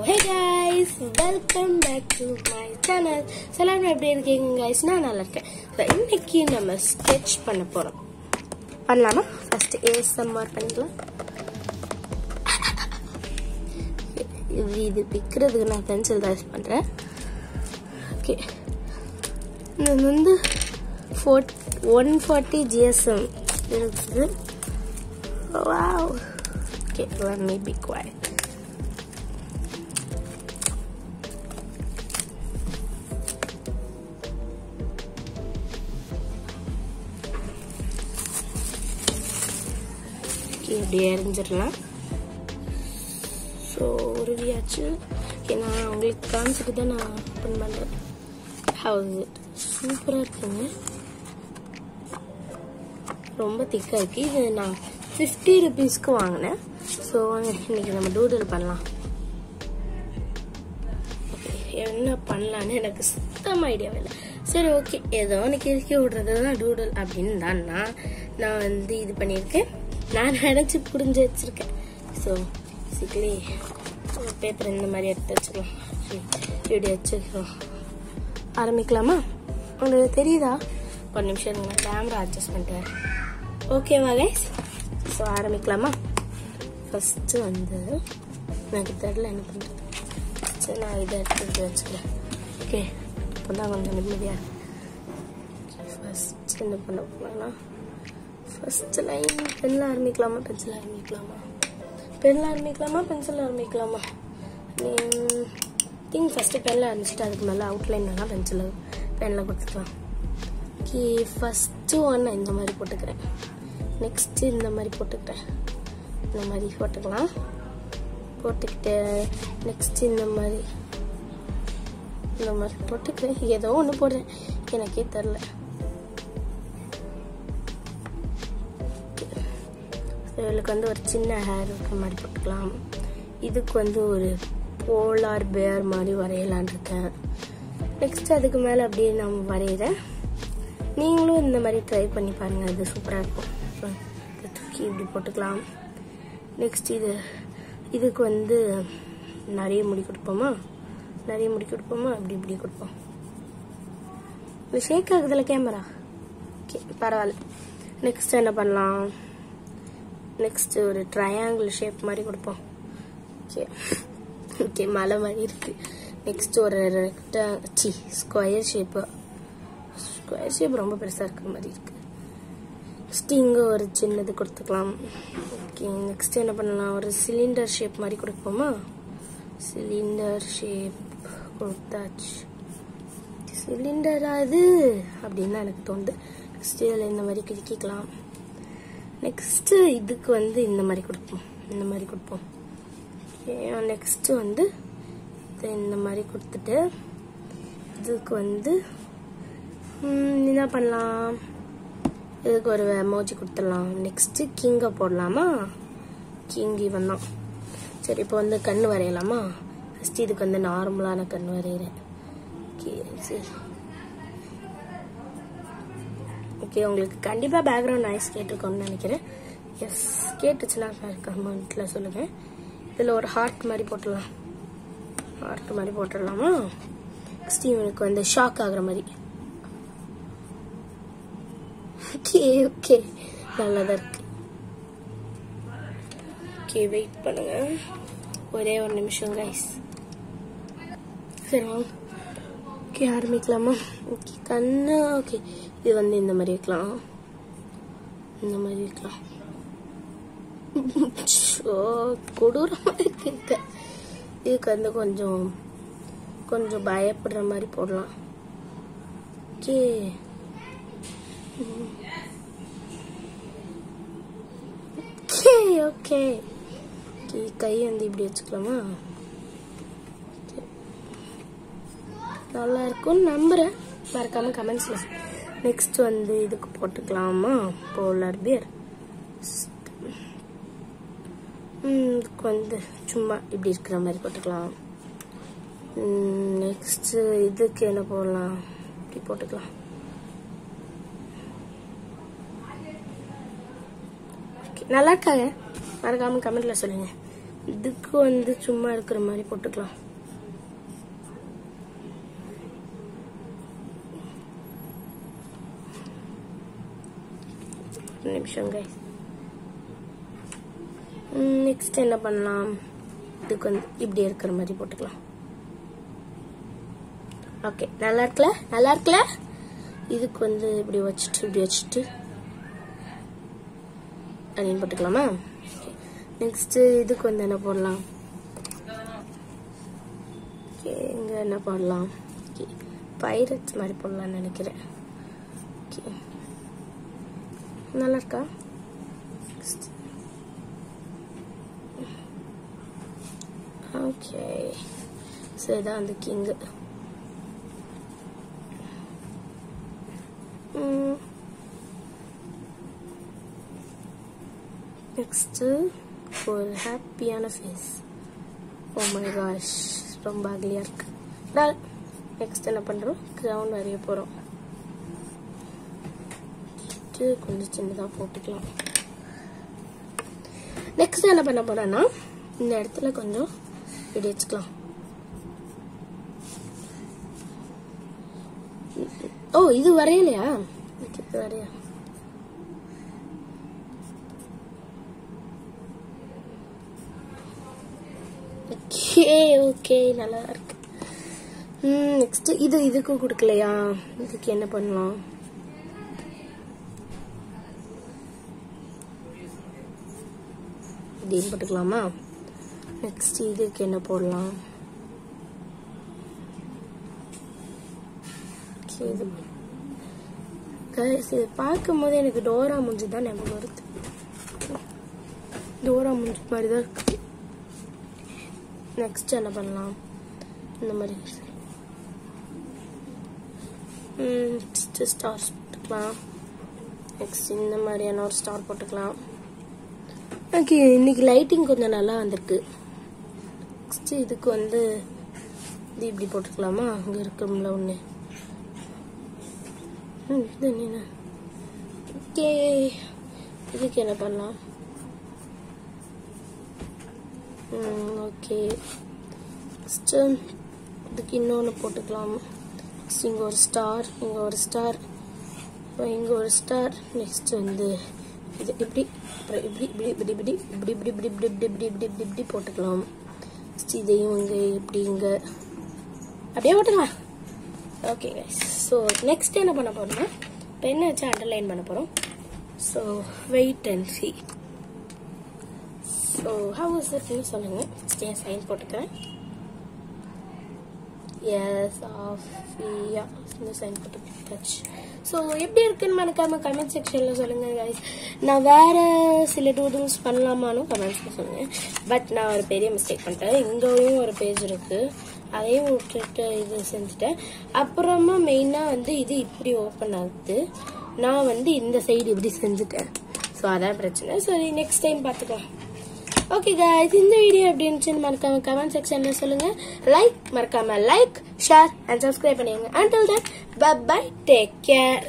Hey guys, welcome back to my channel. எல்லாரும் எப்படி இருக்கீங்க guys? நான் நல்லா இருக்கேன். இன்னைக்கு நம்ம sketch பண்ண போறோம். பண்ணலாமா? First ASMR பண்ணிக்கலாம். இது பிக்கிறதுக்கு நான் பென்சில் தான் யூஸ் பண்றேன். ஓகே. இது வந்து 140 GSM இருக்குது. Wow. Okay, let me be quiet. இப்படியே எரிஞ்சிடலாம். ஸோ உருவியாச்சு. ஓகே, நான் உங்களுக்கு காமிச்சிட்டு தான் நான் ஓப்பன் பண்ணுறேன். ஹவுஸ் இட் சூப்பராக இருக்குங்க. ரொம்ப திக்காக இருக்கு. இது நான் 50 rupeesக்கு வாங்கினேன். ஸோ இன்னைக்கு நம்ம டூடில் பண்ணலாம். என்ன பண்ணலான்னு எனக்கு சுத்தமாக ஐடியாவே இல்லை. சரி, ஓகே, ஏதோ ஒன்று கிறுக்கி விடுறது தான் டூடில் அப்படின்னு தான் நான் வந்து இது பண்ணியிருக்கேன். நான் நினச்சி புரிஞ்சு வச்சிருக்கேன். ஸோ பேசிக்கலி பேப்பர் இந்த மாதிரி எடுத்து வச்சுக்கலாம். வீடியோ வச்சுக்கலாம். ஆரம்பிக்கலாமா? உங்களுக்கு தெரியுதா? ஒரு நிமிஷம் நான் கேமரா அட்ஜஸ்ட் பண்ணிட்டேன். ஓகேவா கைஸ்? ஸோ ஆரம்பிக்கலாமா? ஃபஸ்ட்டு வந்து எனக்கு தெரியல என்ன பண்ணுறது. சரி, நான் இதை எடுத்து வச்சுக்கிறேன். ஓகே, இப்போ தான் கொஞ்சம் நிம்மதியாக இருக்கு. ஃபஸ்ட்டு என்ன பண்ண போகலாம்னா, ஃபர்ஸ்ட் லைன் பென்னில் ஆரம்பிக்கலாமா பென்சில் ஆரம்பிக்கலாமா? பென்னில் ஆரம்பிக்கலாமா பென்சில் ஆரம்பிக்கலாமா? திங்க் ஃபஸ்ட்டு பென்னில் ஆரம்பிச்சுட்டு அதுக்கு மேலே அவுட்லைன் எல்லாம் பென்னில் கொடுத்துக்கலாம். ஓகே, ஃபஸ்ட்டு ஒன்று நான் இந்த மாதிரி போட்டுக்கிறேன். நெக்ஸ்ட்டு இந்த மாதிரி போட்டுக்கிறேன். இந்த மாதிரி போட்டுக்கலாம். போட்டுக்கிட்டு நெக்ஸ்ட்டு இந்த மாதிரி போட்டுக்கிறேன். ஏதோ ஒன்று போடுறேன், எனக்கே தெரில. இவளுக்கு வந்து ஒரு சின்ன ஹேர் இருக்கிற மாதிரி போட்டுக்கலாம். இதுக்கு வந்து ஒரு போலார் பேர் மாதிரி வரையலான் இருக்கேன். நெக்ஸ்ட் அதுக்கு மேலே அப்படியே நான் வரைகிறேன். நீங்களும் இந்த மாதிரி ட்ரை பண்ணி பாருங்கள், அது சூப்பராக இருக்கும். தூக்கி இப்படி போட்டுக்கலாம். நெக்ஸ்ட் இதுக்கு வந்து நிறைய முடி கொடுப்போமா? அப்படி இப்படி கொடுப்போம். இது ஷேக் ஆகுதுல கேமரா. ஓகே, பரவாயில்ல. நெக்ஸ்ட் என்ன பண்ணலாம்? நெக்ஸ்ட் ஒரு ட்ரையாங்கிள் ஷேப் மாதிரி கொடுப்போம். ஓகே, மலை மாதிரி இருக்கு. நெக்ஸ்ட் ஒரு ஸ்கொயர் ஷேப் ரொம்ப பெருசாக இருக்கிற மாதிரி இருக்கு. இங்கே ஒரு சின்னது கொடுத்துக்கலாம். ஓகே, நெக்ஸ்ட் என்ன பண்ணலாம்? ஒரு சிலிண்டர் ஷேப் மாதிரி கொடுப்போமா? சிலிண்டர் ஷேப் கொடுத்தாச்சு. சிலிண்டரா இது அப்படின்னு எனக்கு தோணுது. நெக்ஸ்ட் இதில் இந்த மாதிரி கிழிக்கலாம். நெக்ஸ்ட்டு இதுக்கு வந்து இந்த மாதிரி கொடுப்போம். நெக்ஸ்ட்டு வந்து இந்த மாதிரி கொடுத்துட்டு இதுக்கு வந்து என்ன பண்ணலாம்? இதுக்கு ஒரு எமோஜி கொடுத்துடலாம். நெக்ஸ்ட்டு கிங்கை போடலாமா? கிங் இவன் தான். சரி, இப்போ வந்து கண்ணு வரையலாமா? ஃபஸ்ட்டு இதுக்கு வந்து நார்மலான கண்ணு வரைகிறேன். ஓகே, சரி. ஓகே, உங்களுக்கு கண்டிப்பாக பேக்ரவுண்ட் நாய்ஸ் கேட்டிருக்கோன்னு நினைக்கிறேன். எஸ், கேட்டுச்சுன்னா கமெண்ட்டில் சொல்லுங்கள். இதில் ஒரு ஹார்ட் மாதிரி போட்டுடலாமா? நெக்ஸ்ட் இவனுக்கு வந்து ஷாக் ஆகுற மாதிரி. ஓகே, நல்லதாக இருக்கு. ஓகே, வெயிட் பண்ணுங்க ஒரே ஒரு நிமிஷம் கைஸ். சரி, ஓகே, ஆரம்பிக்கலாமா? ஓகே, கண்ணு. ஓகே, இது வந்து இந்த மாதிரி வைக்கலாம். கொடூரமாக இருக்கு. இதுக்கு வந்து கொஞ்சம் பயப்படுற மாதிரி போடலாம். ஓகே, ஓகே, கை வந்து இப்படி வச்சுக்கலாமா? நல்லா இருக்கும்னு நம்புறேன். மறக்காம கமெண்ட்ஸ்ல. நெக்ஸ்ட் வந்து இதுக்கு போட்டுக்கலாமா? Polar bear. இதுக்கு வந்து சும்மா இப்படி இருக்கிற மாதிரி போட்டுக்கலாம். நெக்ஸ்ட் இதுக்கு என்ன போடலாம்? இப்படி போட்டுக்கலாம். நல்லா இருக்காங்க. மறக்காம கமெண்ட்ல சொல்லுங்க. இதுக்கு வந்து சும்மா இருக்கிற மாதிரி போட்டுக்கலாம். நிமிஷம் கைஸ். நெக்ஸ்ட் என்ன பண்ணலாம், இதுக்கு வந்து இப்படி இருக்கிற மாதிரி போட்டுக்கலாம். ஓகே, நல்லா இருக்குல்ல, நல்லா இருக்குல்ல. இதுக்கு வந்து இப்படி வச்சுட்டு அப்படின்னு போட்டுக்கலாமா. நெக்ஸ்ட் இதுக்கு வந்து என்ன போடலாம், இங்க என்ன போடலாம், பைரட்ஸ் மாதிரி போடலாம்னு நினைக்கிறேன். நல்லா இருக்கா. ஓகே, ஸோ இதான் வந்து கிங்கு. நெக்ஸ்ட் ஒரு ஹாப்பியான ஃபேஸ். ஓ மை காஷ், ரொம்ப அக்லியா இருக்கு. நெக்ஸ்ட் என்ன பண்றோம், கிரவுண்ட் வரைய போறோம். கொஞ்சம் சின்னதா போட்டுக்கலாம். நெக்ஸ்ட் என்ன பண்ண போறோம்னா, இந்த இடத்துல கொஞ்சம் இப்படி வச்சுக்கலாம். ஓ, இது வரையலையா, வரையா. ஓகே, நல்லா இருக்கு. நெக்ஸ்ட் இதுக்கு கொடுக்கலையா, இதுக்கு என்ன பண்ணலாம், இதையும் போட்டுக்கலாமா. நெக்ஸ்ட் இதுக்கு என்ன போடலாம், இது பார்க்கும் போது எனக்கு டோரா மூஞ்சி தான் ஞாபகம் வருது. டோரா மூஞ்சி மாதிரி தான் இருக்கு. நெக்ஸ்ட் என்ன பண்ணலாம், இந்த மாதிரி ஸ்டார்ஸ் போட்டுக்கலாம். நெக்ஸ்ட் இந்த மாதிரியான ஒரு ஸ்டார் போட்டுக்கலாம். ஓகே, இன்னைக்கு லைட்டிங் கொஞ்சம் நல்லா வந்திருக்கு. நெக்ஸ்ட் இதுக்கு வந்து இது இப்படி போட்டுக்கலாமா, அங்கே இருக்கும்ல ஒன்று. ஓகே, இதுக்கு என்ன பண்ணலாம், ஓகே நெக்ஸ்ட் இதுக்கு இன்னொன்று போட்டுக்கலாம். நெக்ஸ்ட் இங்கே ஒரு ஸ்டார், இங்கே ஒரு ஸ்டார், இங்கே ஒரு ஸ்டார். நெக்ஸ்ட் வந்து இது இப்படி இப்படி இப்படி இப்படி இப்படி இப்படி இப்படி இப்படி இப்படி இப்படி இப்படி இப்படி இப்படி இப்படி போட்டுக்கலாம். இதையும் இங்கே இப்படி இங்கே அப்படியே போட்டுக்கலாம். ஓகே கைஸ், ஸோ நெக்ஸ்ட் என்ன பண்ண போறோம்னா, பெண்ணை வச்சு அண்டர்லைன் பண்ண போகிறோம். So wait and see. So how is இட்னு சொல்லுங்க. நெக்ஸ்ட் என் சைன் போட்டுக்கிறேன். எஸ் ஆஃப் யா சைன் போட்டுச்சு. ஸோ எப்படி இருக்குன்னு மறக்காம கமெண்ட் செக்ஷனில் சொல்லுங்கள் கைஸ். நான் வேறு சில டூடுல்ஸ் பண்ணலாமான்னு கமெண்ட்ஸில் சொல்லுங்கள். பட் நான் ஒரு பெரிய மிஸ்டேக் பண்ணிட்டேன். இங்கேயும் ஒரு பேஜ் இருக்குது, அதையும் விட்டுட்டு இது செஞ்சுட்டேன். அப்புறமா மெயினாக வந்து இது இப்படி ஓப்பன் ஆகுது, நான் வந்து இந்த சைடு இப்படி செஞ்சுட்டேன். ஸோ அதான் பிரச்சனை. சரி, நெக்ஸ்ட் டைம் பார்த்துக்கலாம். ஓகே கைஸ், இந்த வீடியோ எப்படி இருந்துச்சுன்னு மறக்காம கமெண்ட் செக்ஷன்ல சொல்லுங்க. மறக்காம லைக், ஷேர் அண்ட் சப்ஸ்கிரைப் பண்ணிடுங்க. Until then, bye bye, take care.